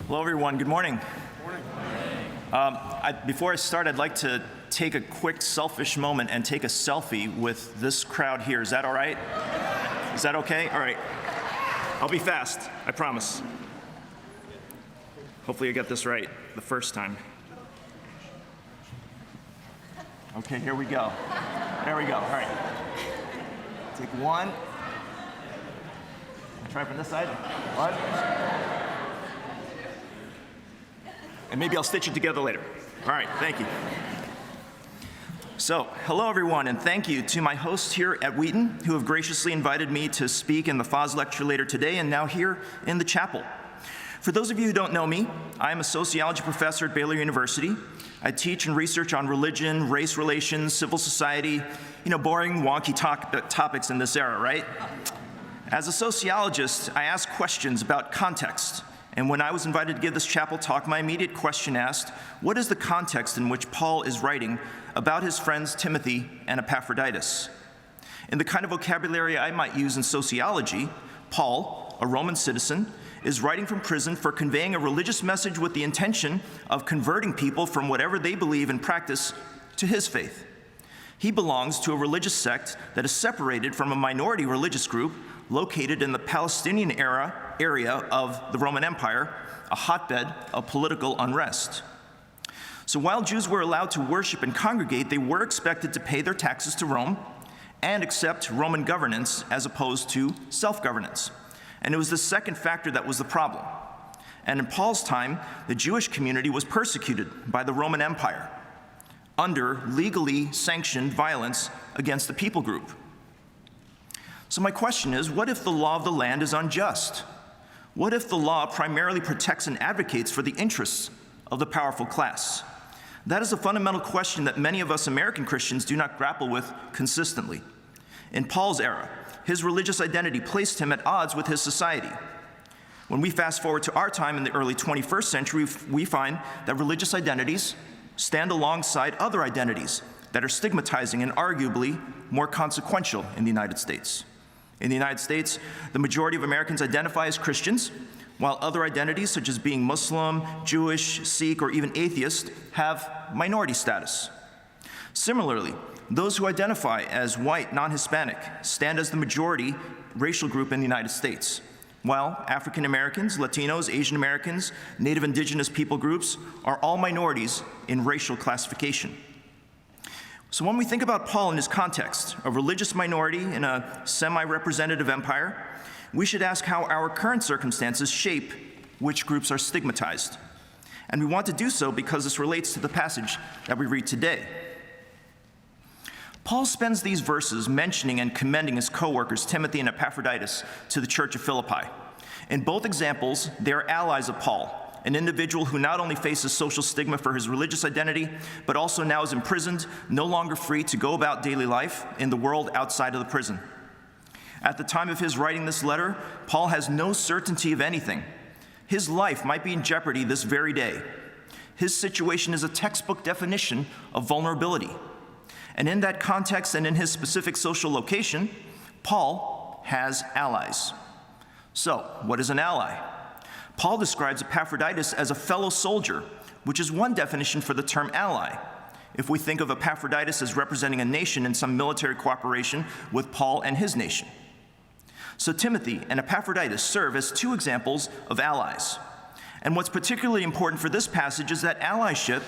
Hello, everyone. Good morning. Before I start, I'd like to take a quick selfish moment and take a selfie with this crowd here. Is that all right? Is that okay? All right. I'll be fast, I promise. Hopefully I get this right the first time. Okay, here we go. There we go. All right. Take one. Try from this side. One. And maybe I'll stitch it together later. All right, thank you. So, hello everyone, and thank you to my hosts here at Wheaton who have graciously invited me to speak in the FOS lecture later today and now here in the chapel. For those of you who don't know me, I am a sociology professor at Baylor University. I teach and research on religion, race relations, civil society, boring, wonky topics in this era, right? As a sociologist, I ask questions about context. And when I was invited to give this chapel talk, my immediate question asked, what is the context in which Paul is writing about his friends Timothy and Epaphroditus? In the kind of vocabulary I might use in sociology, Paul, a Roman citizen, is writing from prison for conveying a religious message with the intention of converting people from whatever they believe and practice to his faith. He belongs to a religious sect that is separated from a minority religious group located in the Palestinian area of the Roman Empire, a hotbed of political unrest. So while Jews were allowed to worship and congregate, they were expected to pay their taxes to Rome and accept Roman governance as opposed to self-governance. And it was the second factor that was the problem. And in Paul's time, the Jewish community was persecuted by the Roman Empire under legally sanctioned violence against the people group. So my question is, what if the law of the land is unjust? What if the law primarily protects and advocates for the interests of the powerful class? That is a fundamental question that many of us American Christians do not grapple with consistently. In Paul's era, his religious identity placed him at odds with his society. When we fast forward to our time in the early 21st century, we find that religious identities stand alongside other identities that are stigmatizing and arguably more consequential in the United States. In the United States, the majority of Americans identify as Christians, while other identities such as being Muslim, Jewish, Sikh, or even atheist have minority status. Similarly, those who identify as white, non-Hispanic, stand as the majority racial group in the United States, while African Americans, Latinos, Asian Americans, Native Indigenous people groups are all minorities in racial classification. So when we think about Paul in his context, a religious minority in a semi-representative empire, we should ask how our current circumstances shape which groups are stigmatized. And we want to do so because this relates to the passage that we read today. Paul spends these verses mentioning and commending his co-workers Timothy and Epaphroditus to the church of Philippi. In both examples, they are allies of Paul, an individual who not only faces social stigma for his religious identity, but also now is imprisoned, no longer free to go about daily life in the world outside of the prison. At the time of his writing this letter, Paul has no certainty of anything. His life might be in jeopardy this very day. His situation is a textbook definition of vulnerability. And in that context and in his specific social location, Paul has allies. So, what is an ally? Paul describes Epaphroditus as a fellow soldier, which is one definition for the term ally. If we think of Epaphroditus as representing a nation in some military cooperation with Paul and his nation. So Timothy and Epaphroditus serve as two examples of allies. And what's particularly important for this passage is that allyship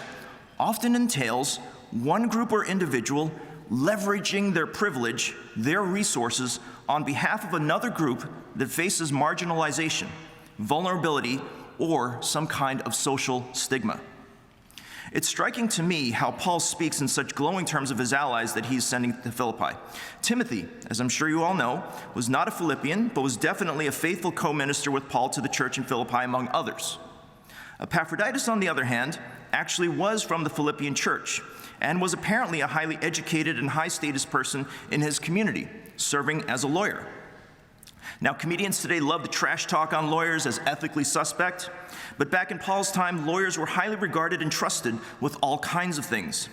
often entails one group or individual leveraging their privilege, their resources, on behalf of another group that faces marginalization, vulnerability, or some kind of social stigma. It's striking to me how Paul speaks in such glowing terms of his allies that he's sending to Philippi. Timothy, as I'm sure you all know, was not a Philippian, but was definitely a faithful co-minister with Paul to the church in Philippi, among others. Epaphroditus, on the other hand, actually was from the Philippian church and was apparently a highly educated and high-status person in his community, serving as a lawyer. Now, comedians today love the trash talk on lawyers as ethically suspect, but back in Paul's time, lawyers were highly regarded and trusted with all kinds of things.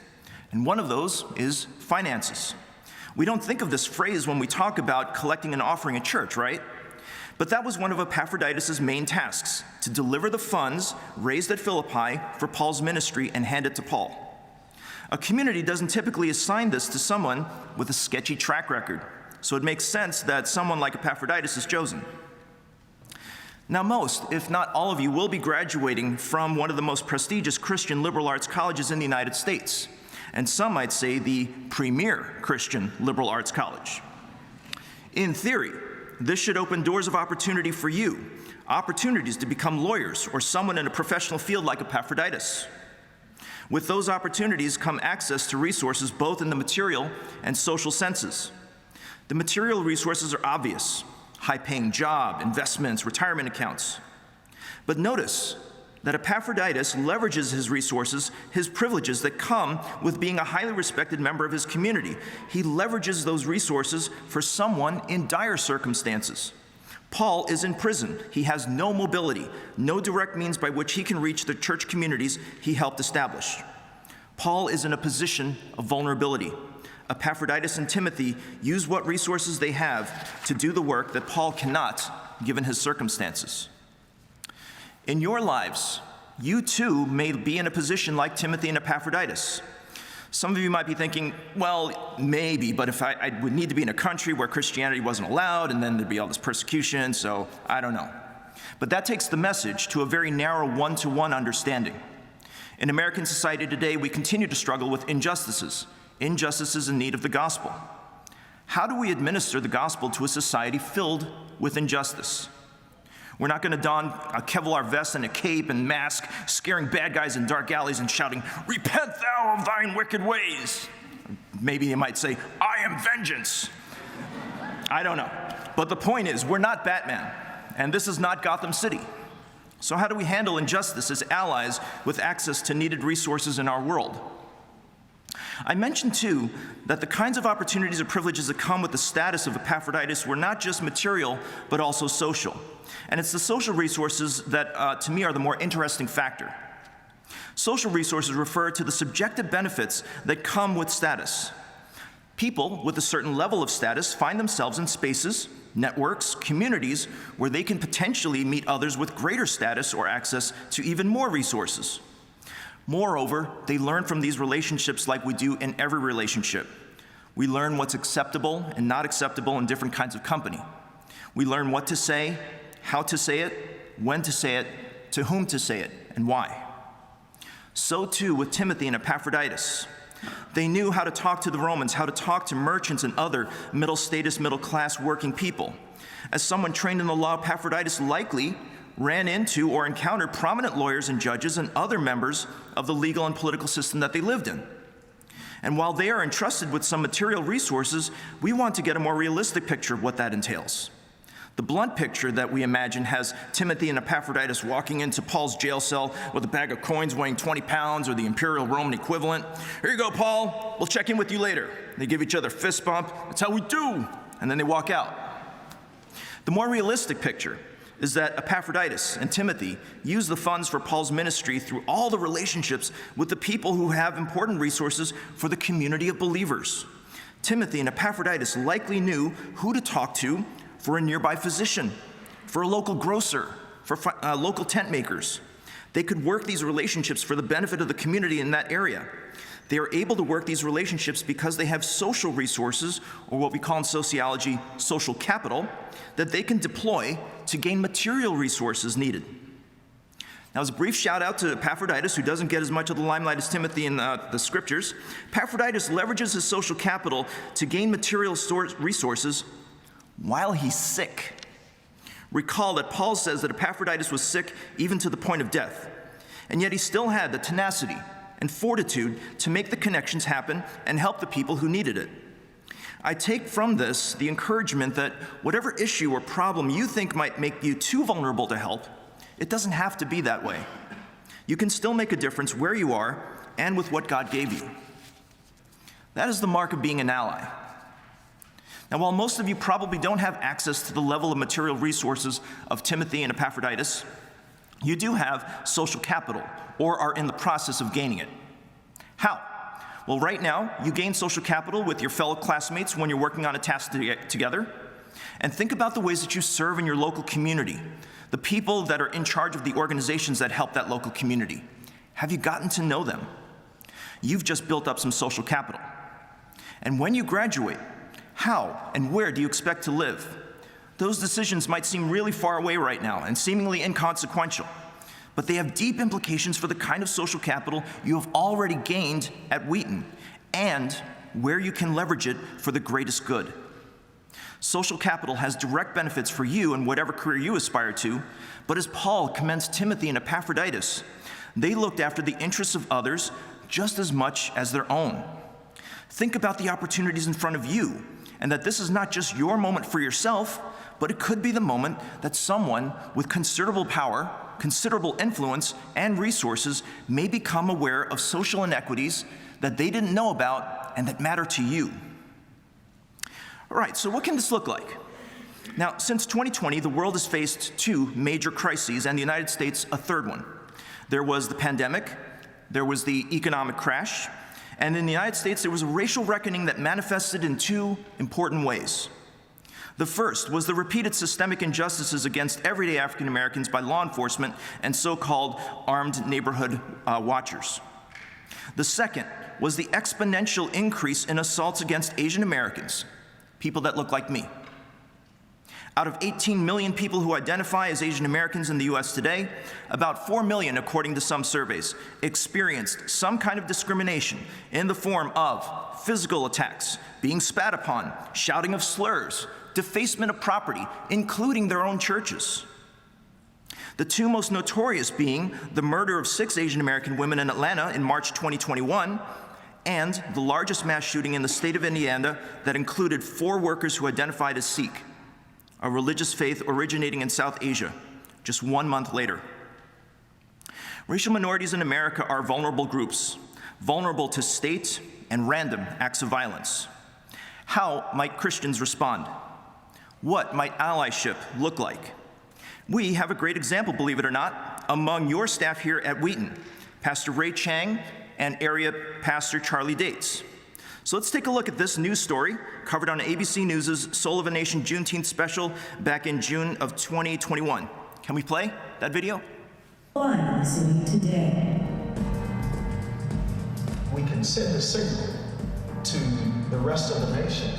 And one of those is finances. We don't think of this phrase when we talk about collecting an offering at church, right? But that was one of Epaphroditus' main tasks, to deliver the funds raised at Philippi for Paul's ministry and hand it to Paul. A community doesn't typically assign this to someone with a sketchy track record, so it makes sense that someone like Epaphroditus is chosen. Now most, if not all of you, will be graduating from one of the most prestigious Christian liberal arts colleges in the United States, and some might say the premier Christian liberal arts college. In theory, this should open doors of opportunity for you, opportunities to become lawyers or someone in a professional field like Epaphroditus. With those opportunities come access to resources both in the material and social senses. The material resources are obvious: high-paying job, investments, retirement accounts. But notice that Epaphroditus leverages his resources, his privileges that come with being a highly respected member of his community. He leverages those resources for someone in dire circumstances. Paul is in prison. He has no mobility, no direct means by which he can reach the church communities he helped establish. Paul is in a position of vulnerability. Epaphroditus and Timothy use what resources they have to do the work that Paul cannot, given his circumstances. In your lives, you too may be in a position like Timothy and Epaphroditus. Some of you might be thinking, well, maybe, but if I would need to be in a country where Christianity wasn't allowed, and then there'd be all this persecution, so I don't know. But that takes the message to a very narrow one-to-one understanding. In American society today, we continue to struggle with injustices in need of the gospel. How do we administer the gospel to a society filled with injustice? We're not going to don a Kevlar vest and a cape and mask, scaring bad guys in dark alleys and shouting, "Repent thou of thine wicked ways." Maybe you might say, "I am vengeance." I don't know. But the point is, we're not Batman, and this is not Gotham City. So how do we handle injustice as allies with access to needed resources in our world? I mentioned, too, that the kinds of opportunities or privileges that come with the status of Epaphroditus were not just material, but also social. And it's the social resources that, to me, are the more interesting factor. Social resources refer to the subjective benefits that come with status. People with a certain level of status find themselves in spaces, networks, communities where they can potentially meet others with greater status or access to even more resources. Moreover, they learn from these relationships like we do in every relationship. We learn what's acceptable and not acceptable in different kinds of company. We learn what to say, how to say it, when to say it, to whom to say it, and why. So too with Timothy and Epaphroditus. They knew how to talk to the Romans, how to talk to merchants and other middle-status, middle-class working people. As someone trained in the law, Epaphroditus likely ran into or encountered prominent lawyers and judges and other members of the legal and political system that they lived in. And while they are entrusted with some material resources, we want to get a more realistic picture of what that entails. The blunt picture that we imagine has Timothy and Epaphroditus walking into Paul's jail cell with a bag of coins weighing 20 pounds or the imperial Roman equivalent. "Here you go, Paul. We'll check in with you later." They give each other a fist bump. "That's how we do." And then they walk out. The more realistic picture is that Epaphroditus and Timothy use the funds for Paul's ministry through all the relationships with the people who have important resources for the community of believers. Timothy and Epaphroditus likely knew who to talk to for a nearby physician, for a local grocer, for local tent makers. They could work these relationships for the benefit of the community in that area. They are able to work these relationships because they have social resources, or what we call in sociology, social capital, that they can deploy to gain material resources needed. Now, as a brief shout out to Epaphroditus, who doesn't get as much of the limelight as Timothy in the scriptures, Epaphroditus leverages his social capital to gain material resources while he's sick. Recall that Paul says that Epaphroditus was sick even to the point of death, and yet he still had the tenacity and fortitude to make the connections happen and help the people who needed it. I take from this the encouragement that whatever issue or problem you think might make you too vulnerable to help, it doesn't have to be that way. You can still make a difference where you are and with what God gave you. That is the mark of being an ally. Now, while most of you probably don't have access to the level of material resources of Timothy and Epaphroditus, you do have social capital, or are in the process of gaining it. How? Well, right now, you gain social capital with your fellow classmates when you're working on a task together. And think about the ways that you serve in your local community, the people that are in charge of the organizations that help that local community. Have you gotten to know them? You've just built up some social capital. And when you graduate, how and where do you expect to live? Those decisions might seem really far away right now and seemingly inconsequential, but they have deep implications for the kind of social capital you have already gained at Wheaton and where you can leverage it for the greatest good. Social capital has direct benefits for you in whatever career you aspire to, but as Paul commends Timothy and Epaphroditus, they looked after the interests of others just as much as their own. Think about the opportunities in front of you, and that this is not just your moment for yourself, but it could be the moment that someone with considerable power, considerable influence, and resources may become aware of social inequities that they didn't know about and that matter to you. All right, so what can this look like? Now, since 2020, the world has faced two major crises, and the United States a third one. There was the pandemic, there was the economic crash, and in the United States, there was a racial reckoning that manifested in two important ways. The first was the repeated systemic injustices against everyday African Americans by law enforcement and so-called armed neighborhood watchers. The second was the exponential increase in assaults against Asian Americans, people that look like me. Out of 18 million people who identify as Asian Americans in the US today, about 4 million, according to some surveys, experienced some kind of discrimination in the form of physical attacks, being spat upon, shouting of slurs, defacement of property, including their own churches. The two most notorious being the murder of 6 Asian American women in Atlanta in March 2021, and the largest mass shooting in the state of Indiana that included 4 workers who identified as Sikh, a religious faith originating in South Asia, just 1 month later. Racial minorities in America are vulnerable groups, vulnerable to state and random acts of violence. How might Christians respond? What might allyship look like? We have a great example, believe it or not, among your staff here at Wheaton, Pastor Ray Chang and area pastor Charlie Dates. So let's take a look at this news story covered on ABC News' Soul of a Nation Juneteenth special back in June of 2021. Can we play that video? One listening today. We can send a signal to the rest of the nation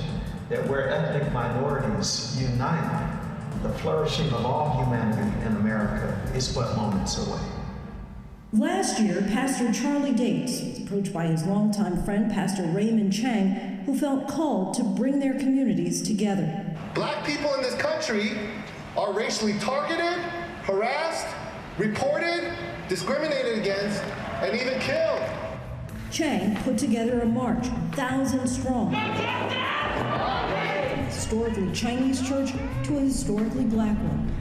that where ethnic minorities unite, the flourishing of all humanity in America is but moments away. Last year, Pastor Charlie Dates was approached by his longtime friend, Pastor Raymond Chang, who felt called to bring their communities together. Black people in this country are racially targeted, harassed, reported, discriminated against, and even killed. Chang put together a march, 1,000 strong, from a historically Chinese church to a historically black one.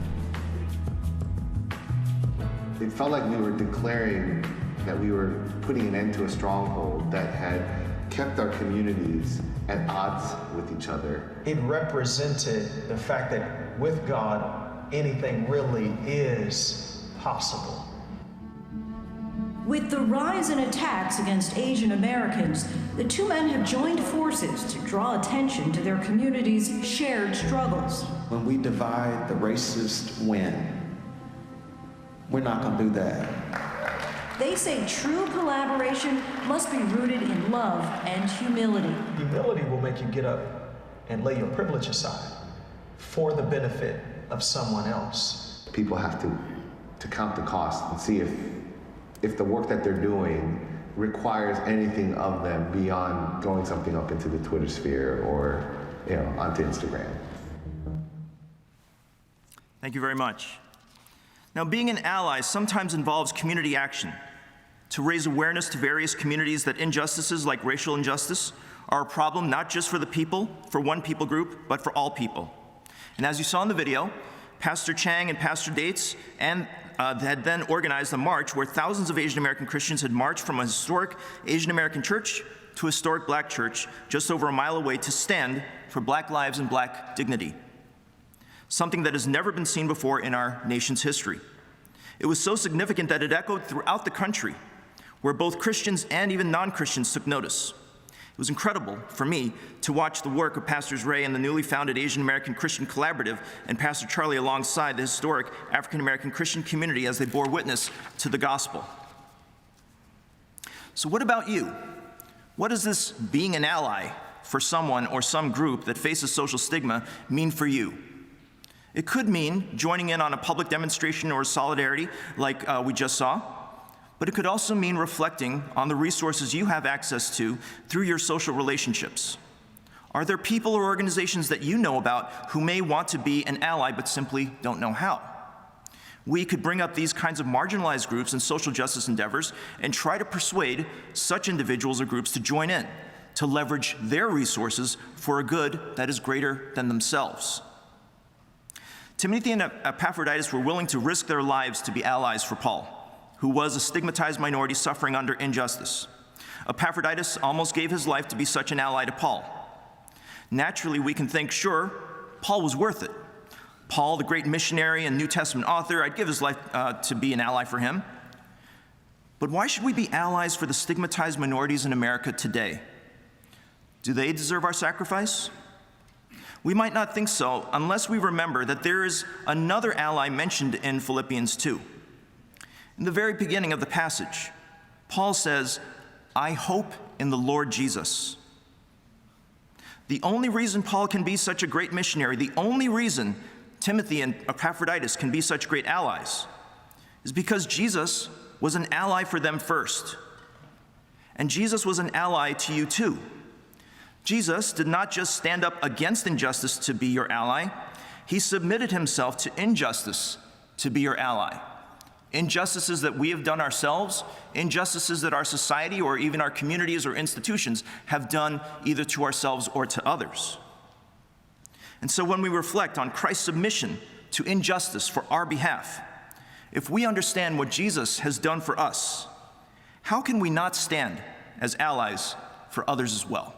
It felt like we were declaring that we were putting an end to a stronghold that had kept our communities at odds with each other. It represented the fact that with God, anything really is possible. With the rise in attacks against Asian Americans, the two men have joined forces to draw attention to their communities' shared struggles. When we divide, the racists win. We're not going to do that. They say true collaboration must be rooted in love and humility. Humility will make you get up and lay your privilege aside for the benefit of someone else. People have to count the cost and see if the work that they're doing requires anything of them beyond throwing something up into the Twitter sphere or onto Instagram. Thank you very much. Now, being an ally sometimes involves community action to raise awareness to various communities that injustices like racial injustice are a problem not just for the people, for one people group, but for all people. And as you saw in the video, Pastor Chang and Pastor Dates had then organized a march where thousands of Asian American Christians had marched from a historic Asian American church to a historic black church just over a mile away to stand for black lives and black dignity, something that has never been seen before in our nation's history. It was so significant that it echoed throughout the country, where both Christians and even non-Christians took notice. It was incredible for me to watch the work of Pastors Ray and the newly founded Asian American Christian Collaborative and Pastor Charlie alongside the historic African American Christian community as they bore witness to the gospel. So what about you? What does this being an ally for someone or some group that faces social stigma mean for you? It could mean joining in on a public demonstration or solidarity like we just saw, but it could also mean reflecting on the resources you have access to through your social relationships. Are there people or organizations that you know about who may want to be an ally but simply don't know how? We could bring up these kinds of marginalized groups and social justice endeavors and try to persuade such individuals or groups to join in, to leverage their resources for a good that is greater than themselves. Timothy and Epaphroditus were willing to risk their lives to be allies for Paul, who was a stigmatized minority suffering under injustice. Epaphroditus almost gave his life to be such an ally to Paul. Naturally, we can think, sure, Paul was worth it. Paul, the great missionary and New Testament author, I'd give his life to be an ally for him. But why should we be allies for the stigmatized minorities in America today? Do they deserve our sacrifice? We might not think so unless we remember that there is another ally mentioned in Philippians 2. In the very beginning of the passage, Paul says, I hope in the Lord Jesus. The only reason Paul can be such a great missionary, the only reason Timothy and Epaphroditus can be such great allies, is because Jesus was an ally for them first. And Jesus was an ally to you too. Jesus did not just stand up against injustice to be your ally, he submitted himself to injustice to be your ally. Injustices that we have done ourselves, injustices that our society or even our communities or institutions have done either to ourselves or to others. And so when we reflect on Christ's submission to injustice for our behalf, if we understand what Jesus has done for us, how can we not stand as allies for others as well?